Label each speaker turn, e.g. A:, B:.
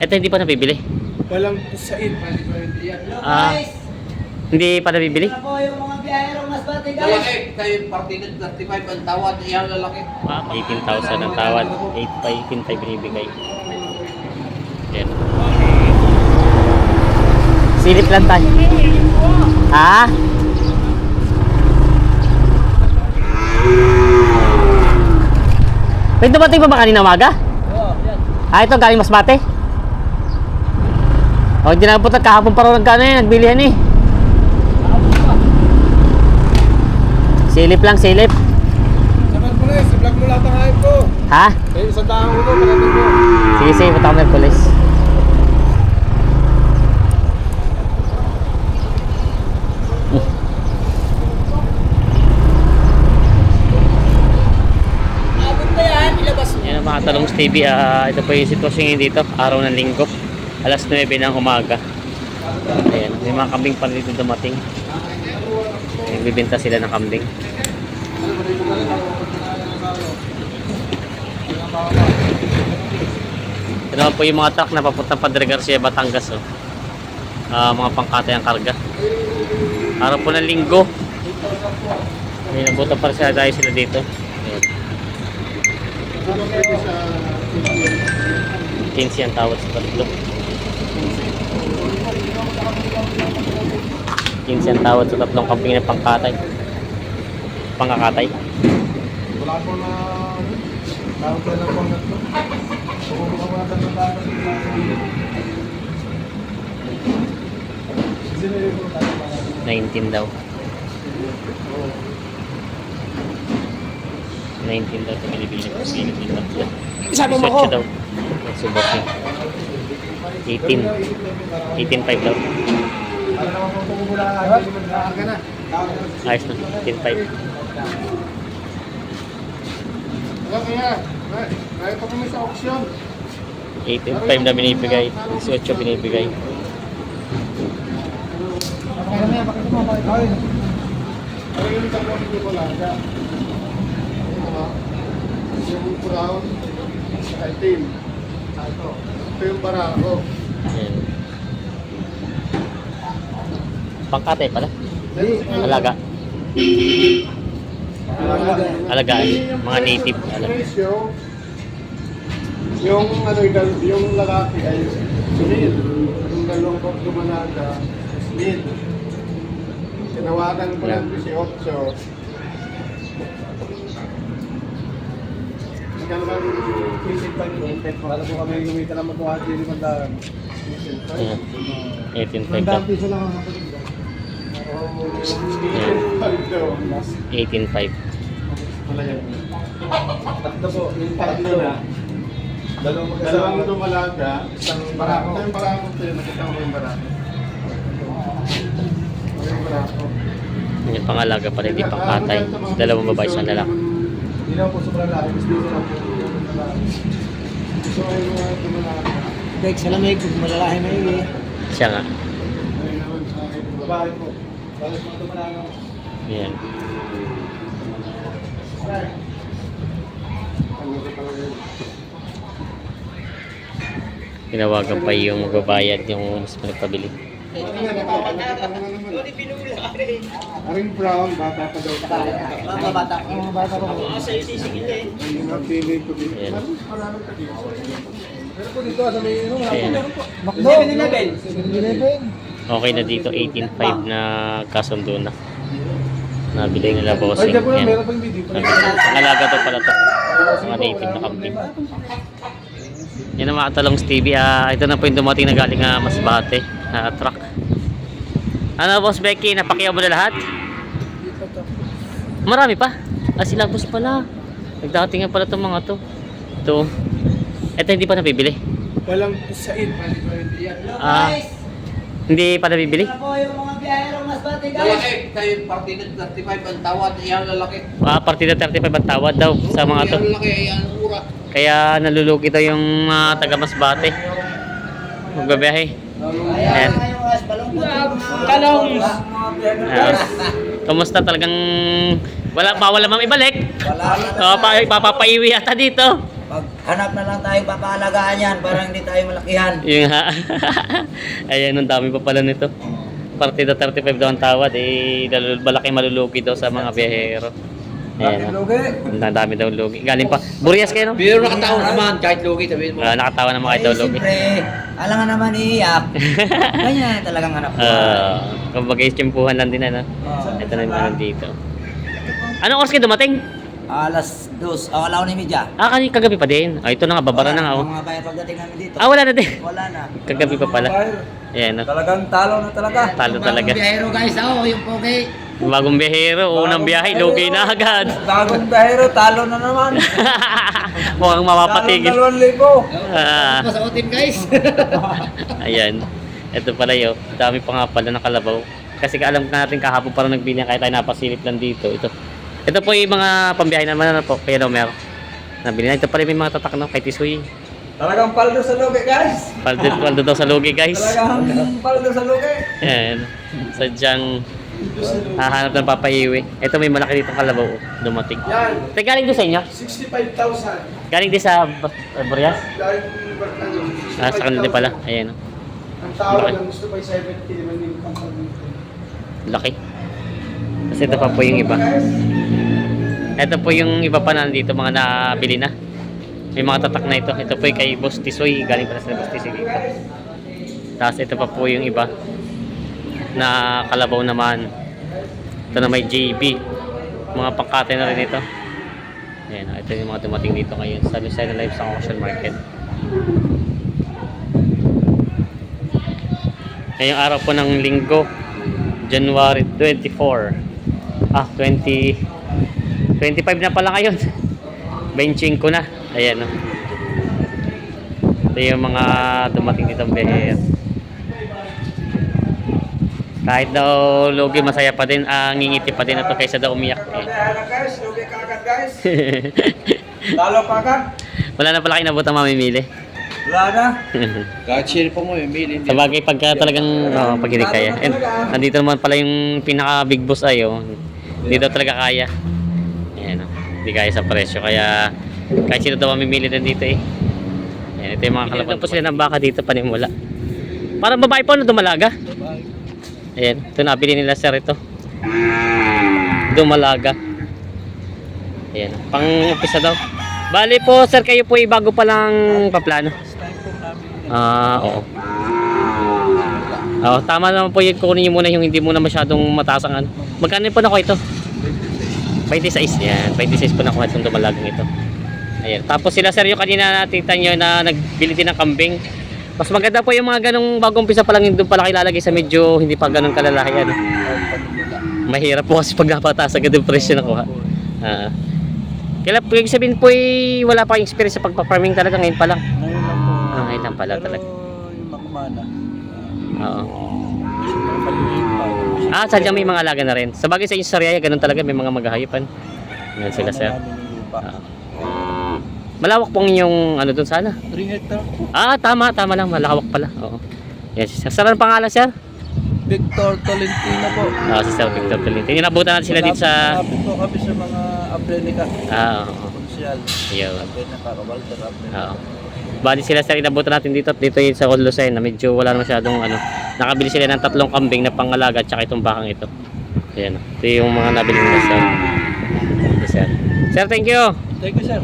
A: Ito hindi pa nabibili.
B: Walang said.
A: Hindi pa nabibili.
C: Ito po yung mga biyahero masbate guys.
D: Lalaki, kayo partida 35 ang tawad, iyan lalaki.
A: 18,000 ang tawad. 18,500 binibigay. Yan. Silip lang tayo. Ha? May dumating pa ba kanina umaga?
C: Oo, yan.
A: Ito galing Masbate. Hindi na po kahapon pa rin nagbilihan eh. Silip lang, silip.
B: Saman po na, si-vlog mo lahat ang hype ko.
A: Ha?
B: Kayo isang taong ulo, pagdating mo.
A: Sige, sige, punta ko ng police.
C: Abot na yan, ilabas mo.
A: Yan ang mga Talongs TV. Ito po yung sitwasyon ngayon dito. Araw ng linggo. Alas 9 ng umaga. Ayan, may mga kambing pa dito dumating. Bibenta sila ng kambing. Ito naman po yung mga truck na papuntang Padre Garcia, Batangas. Oh. Mga pangkatay ang karga. Araw po ng linggo. May nabutan para sila tayo sila dito. Ayan. 15 ang tawad sa tatlo. 15 ang tawad sa tatlong kambing na pangkatay. Pangkakatay.
B: Wala po na tawag ka lang po na ito. Kung mga tatatakas nila. Sinili po tayo para.
A: 19 daw. 19 daw ito binibili ko. Binibili lang sila.
C: Sabi mo ko.
A: 18 daw. Subok niya. 18. 18.5 daw.
B: Para naman po pumula ka na.
A: Ayos na. 18.5.
B: Kaya, kaya pa kami sa auction.
A: 18.5 na binibigay. 18 binibigay.
B: Kaya na, bakit mo bakit ay? Ano yung dalawa hindi ko lang. Yung brown, sa itim. Ito yung barako.
A: Ayan. Pangkatay pala. Alaga. Alagaan. Mga native.
B: Presyo, yung ano yung lalaki ay sunil. Yung dalawang dumalaga, sunil. Tinawagan ko lang 18. Kaya lang isip pa yung intent para po kami gumita naman po at yung mandaran.
A: Ayan. 18.5 daw.
B: piso lang ang natin.
A: 18.5.
B: Tatlo po, yung tatlo na. Dalawang dumalaga, isang barako. Ito yung barako ito yun, nakita ko yung barako. Ito yung barako.
A: Yung pangalaga pala, hindi pangkatay. Dalawang babae, isang lalaki.
B: Hindi lang po sobrang laki, mas dito lang po yung lalaki. So, yung mga dumalaga.
C: Dek, sa lamig, kung malalahi na yun eh.
A: Siya nga.
B: Ayun naman sa akin, babae po. Balas mga dumalaga.
A: Ayan. Tinawagan pa yung magbabayad yung mas nagpabili.
B: Aring brown, bata pa daw.
C: Mga bata. Mga bata pa.
B: Yung napili ko dito.
A: Ayan.
B: Pero po dito, sa may
A: Ayan.
C: Makdo. 7-Eleven.
A: Okay na dito, 18.5 na kasundo na. Nabili nila
B: Ay,
A: bossing.
B: diyan po lang,
A: Ayan.
B: meron pang video.
A: Pangalaga daw pala to. Mga native na kambing. Yan ang mga Talongs TV. Ito na po yung dumating na galing Masbate na truck. Ano boss Becky, napakiyaw mo na lahat? Marami pa. Sila boss pala. Nagdating nga pala itong mga to. Ito. Ito hindi pa nabibili.
B: Walang said.
A: Hindi pa nabibili.
C: Ito po yung mga biyahero masbate guys.
D: Lalaki, kayo partida 35 ang tawad, iyan lalaki.
A: Partida 35 ang tawad daw sa mga to.
D: Iyan lalaki, iyan mura.
A: Kaya nalulugi daw yung taga Masbate. Magbabiyahe.
C: Ayan. Ngayong as balong
D: Talongs!
A: Kumusta talagang wala bawal namang ibalik.
C: Wala na.
A: Papapaiwi yata dito.
C: hanap na lang tayo papaalagaan yan para hindi tayo malakihan.
A: Yung ha. Ayan, ang dami pa pala nito. Partida 35 daw ang tawad. Malaki malulugi daw sa mga biyahero. Ayan. Ang dami daw lugi. Galing pa. Burias kayo, no?
D: Pero nakataon naman, kahit lugi, sabihin mo.
A: Nakatawa naman kayo daw lugi.
C: Siyempre, alangan naman iiyak. Ganyan talagang hanap ko.
A: Kumbaga iskimpuhan lang din, ano? Ito na yung ano dito. Anong oras kayo dumating?
C: Alas 2, alaw ni media.
A: Kagabi pa din. Ito na nga, babara na nga, oh.
C: Mga bayan pagdating namin dito.
A: Wala na din.
C: Wala na.
A: Kagabi pa pala. Ayan, no?
E: Talagang talo na talaga.
A: Talo talaga.
C: Biyahero guys, yung pogi.
A: Bagong biyahero, unang biyahe, lugi na agad.
E: Bagong bahero, talo na naman.
A: Mukhang mapapatigil.
E: Talo 2,000.
A: Ah,
C: Pasautin guys.
A: ayan. Ito pala yun. Dami pa nga pala ng kalabaw. Kasi alam natin kahapon parang nagbili kaya tayo napasilip lang dito. Ito po yung mga pambiyahe naman na po. Kaya daw meron. Nabili na. Ito pala yung may mga tatak, no? Kay Tisoy.
E: Talagang paldo sa lugi, guys.
A: Paldo daw sa lugi, guys.
E: Talagang paldo sa lugi.
A: Ayan. Sadyang hahanap ng papahiwi. Ito may malaki dito kalabaw. Oh. Dumating.
B: Yan,
A: Ito galing doon sa inyo?
B: 65,000.
A: Galing din sa Burias?
B: Dahil
A: Sa kanila din pala. Ayan. Oh.
B: ang tawag lang gusto pa 70 naman yung company.
A: Laki. Kasi ito pa po yung iba. Ito po yung iba pa nandito, mga nabili na. May mga tatak na ito. Ito po yung kay Boss Tisoy. Galing pala sa Boss Tisoy dito. Tapos ito pa po yung iba na kalabaw naman. Ito na may JB. Mga pangkate na rin ito. Ayan, ito yung mga dumating dito ngayon sa Lucena Live sa auction market. Ngayong araw po ng linggo, January 24. 25 na pala ngayon. 25 na. Ayan, no? Ito yung mga dumating dito ang beher. Kahit daw lugi, masaya pa din, ngingiti pa din ito kaysa daw umiyak.
E: Guys, lugi ka agad, guys. Talo pa agad.
A: Wala na pala kayo nabutang mamimili.
E: Wala na.
D: Kahit share pa mo, Emil, hindi.
A: Sa bagay, pagka talagang pag hindi kaya. And nandito naman pala yung pinaka big boss ayo. Hindi daw talaga kaya. Ayan, hindi kaya sa presyo. Kaya kahit sino daw mamimili din dito eh. Ayan, ito yung mga kalaban po sila ng baka dito panimula. Parang babae po na dumalaga. Ayan, ito nabili nila sir ito. Dumalaga. Ayan, pang umpisa daw. Bali po sir, kayo po bago pa lang paplano. Oo. Tama naman po yung kunin nyo muna yung hindi muna masyadong mataas ang ano. Magkano po na ko ito? 26. Yan, 26 po na ko itong dumalagang ito. Ayan. Tapos sila sir, yung kanina nakita nyo na nagbili din ng kambing. Mas maganda po yung mga ganong bagong pisa pa lang yung doon pala ilalagay sa medyo hindi pa ganong kalalaki. Ano. Mahirap po kasi pag napataas agad yung presyo na kuha. Kaya po yung sabihin po wala pa yung experience sa pagpa-farming talaga ngayon pa lang.
E: Ngayon lang po.
A: Ngayon lang pala talaga.
E: Yung makumana.
A: Oo.
E: Maliliit pa.
A: Sadyang may mga alaga na rin. Sa bagay sa inyo Sariaya, ganun talaga, may mga maghahayipan. Yan sila sir. Malawak pong yung ano dun sana.
E: 3 hectare po.
A: Tama lang, malawak pala. Oo. Yes, sir. Saan ang pangalan sir?
E: Victor Tolentino po.
A: Si Sir Victor Tolentino. Inabutan natin sila dito sa...
E: Malapit po kami sa mga Abrenica.
A: Oo.
E: Konsyal.
A: Ayun.
E: Abrenica, Walter Abrenica.
A: Oo. Bali sila sir, inabutan natin dito at dito yun sa Lucena. Medyo wala na masyadong ano. Nakabili sila ng 3 kambing na pangalaga at saka itong bakang ito. Ayan. Ito yung mga nabili nila sir. Okay, sir. Sir, thank you.
E: Thank you, sir.